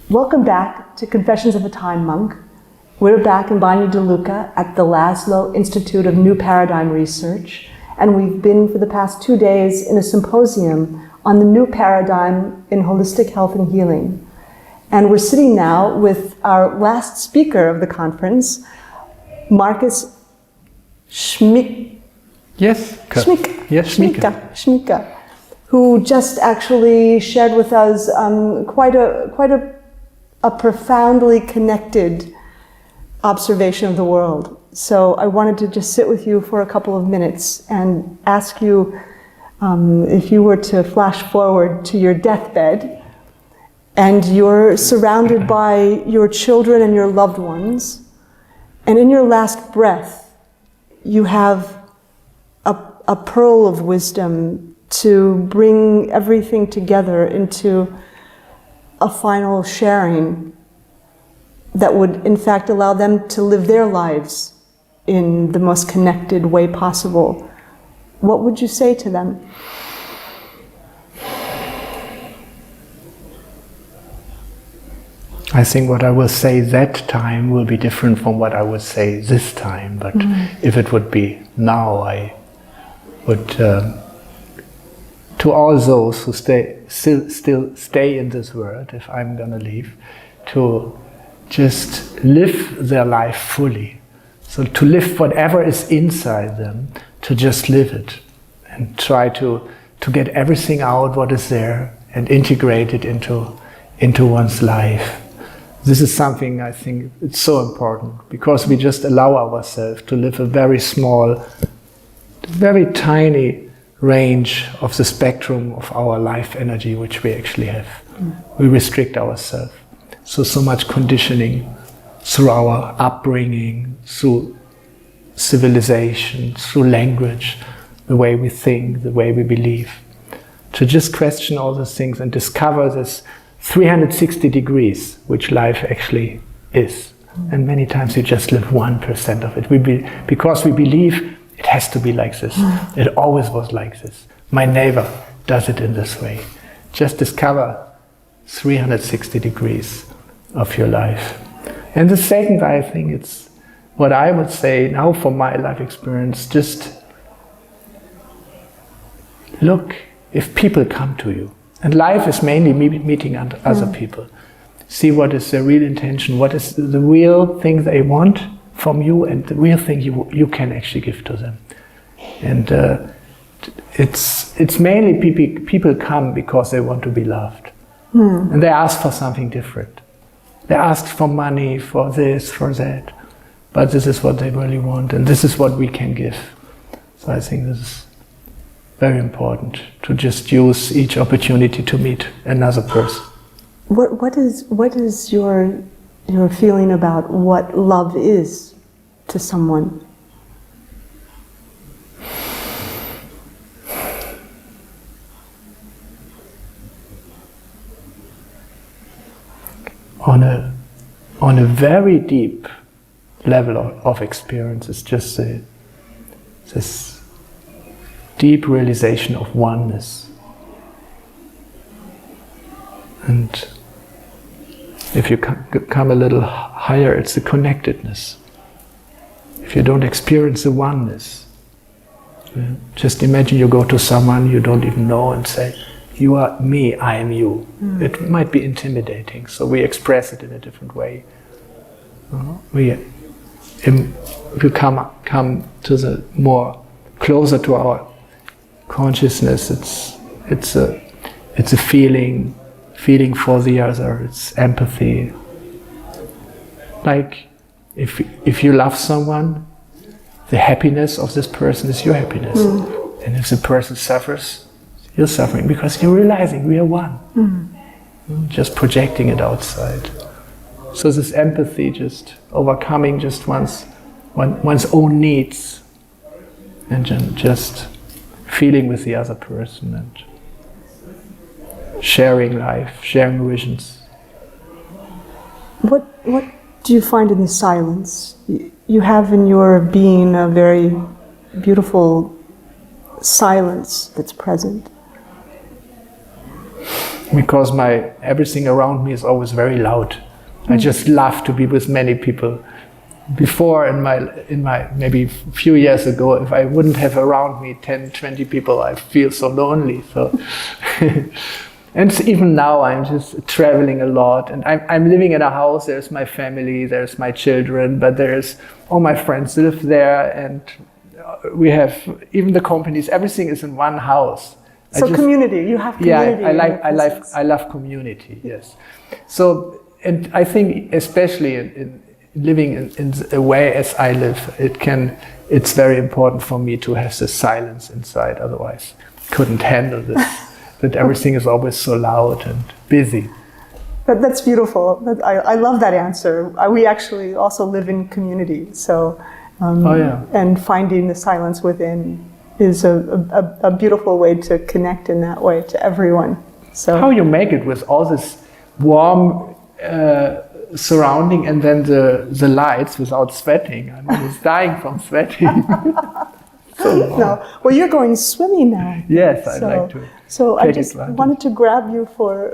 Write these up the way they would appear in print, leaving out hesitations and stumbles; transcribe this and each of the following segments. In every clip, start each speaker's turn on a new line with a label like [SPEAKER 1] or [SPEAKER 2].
[SPEAKER 1] Welcome back to Confessions of a Time Monk. We're back in Banja de Luca at the Laszlo Institute of New Paradigm Research, and we've been for the past 2 days in a symposium on the new paradigm in holistic health and healing. And we're sitting now with our last speaker of the conference, Marcus Schmieke.
[SPEAKER 2] Yes,
[SPEAKER 1] Schmieke.
[SPEAKER 2] Yes,
[SPEAKER 1] Schmieke, who just actually shared with us quite a profoundly connected observation of the world. So I wanted to just sit with you for a couple of minutes and ask you if you were to flash forward to your deathbed and you're surrounded by your children and your loved ones, and in your last breath you have a pearl of wisdom to bring everything together into a final sharing that would in fact allow them to live their lives in the most connected way possible, what would you say to them?
[SPEAKER 2] I think what I will say that time will be different from what I would say this time, but if it would be now, I would, to all those who still stay in this world, if I'm gonna leave, to just live their life fully. So to live whatever is inside them, to just live it and try to get everything out what is there and integrate it into one's life. This is something I think it's so important, because we just allow ourselves to live a very small, very tiny range of the spectrum of our life energy which we actually have. We restrict ourselves. So much conditioning through our upbringing, through civilization, through language, the way we think, the way we believe. To just question all those things and discover this 360 degrees, which life actually is. And many times we just live 1% of it. Because we believe it has to be like this. It always was like this. My neighbor does it in this way. Just discover 360 degrees of your life. And the second, I think it's what I would say now from my life experience, just look if people come to you. And life is mainly meeting other people. See what is their real intention, what is the real thing they want from you, and the real thing you can actually give to them. And it's mainly people come because they want to be loved. And they ask for something different. They ask for money, for this, for that. But this is what they really want, and this is what we can give. So I think this is very important, to just use each opportunity to meet another person.
[SPEAKER 1] What is your feeling about what love is to someone? On a very deep level of experience, it's just this deep realization of oneness. And if you come a little higher, it's the connectedness. If you don't experience the oneness, just imagine you go to someone you don't even know and say, you are me, I am you. It might be intimidating, so we express it in a different way. If you come to the more closer to our consciousness, it's a feeling for the other. It's empathy. Like if you love someone, the happiness of this person is your happiness, and if the person suffers, you're suffering, because you're realizing we are one. Just projecting it outside. So this empathy, just overcoming just one's own needs, and just feeling with the other person and sharing life, sharing visions. What do you find in the silence? You have in your being a very beautiful silence that's present.
[SPEAKER 2] because everything around me is always very loud. I just love to be with many people. Before, in my maybe a few years ago, if I wouldn't have around me 10, 20 people, I feel so lonely. So, and even now, I'm just traveling a lot, and I'm living in a house. There's my family, there's my children, but there's all my friends live there, and we have even the companies. Everything is in one house.
[SPEAKER 1] So community, you have community.
[SPEAKER 2] Yeah, I love community. Yes. So, and I think especially in living in a way as I live, it's very important for me to have the silence inside. Otherwise, couldn't handle this. That everything is always so loud and busy.
[SPEAKER 1] That's beautiful. I love that answer. We actually also live in community, so and finding the silence within is a beautiful way to connect in that way to everyone. So
[SPEAKER 2] how you make it with all this warm surrounding and then the lights without sweating. I was dying from sweating.
[SPEAKER 1] No, well, you're going swimming now.
[SPEAKER 2] Yes, I'd like to.
[SPEAKER 1] So I just wanted to grab you for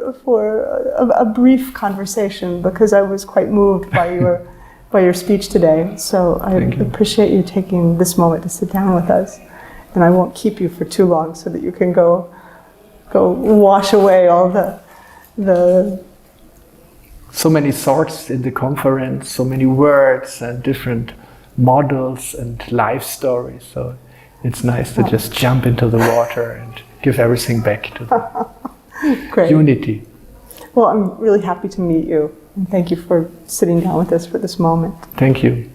[SPEAKER 1] a brief conversation because I was quite moved by your speech today. So I appreciate you taking this moment to sit down with us, and I won't keep you for too long so that you can go wash away all the.
[SPEAKER 2] So many thoughts in the conference, so many words and different models and life stories. So it's nice to just jump into the water and give everything back to the unity.
[SPEAKER 1] Well, I'm really happy to meet you. And thank you for sitting down with us for this moment.
[SPEAKER 2] Thank you.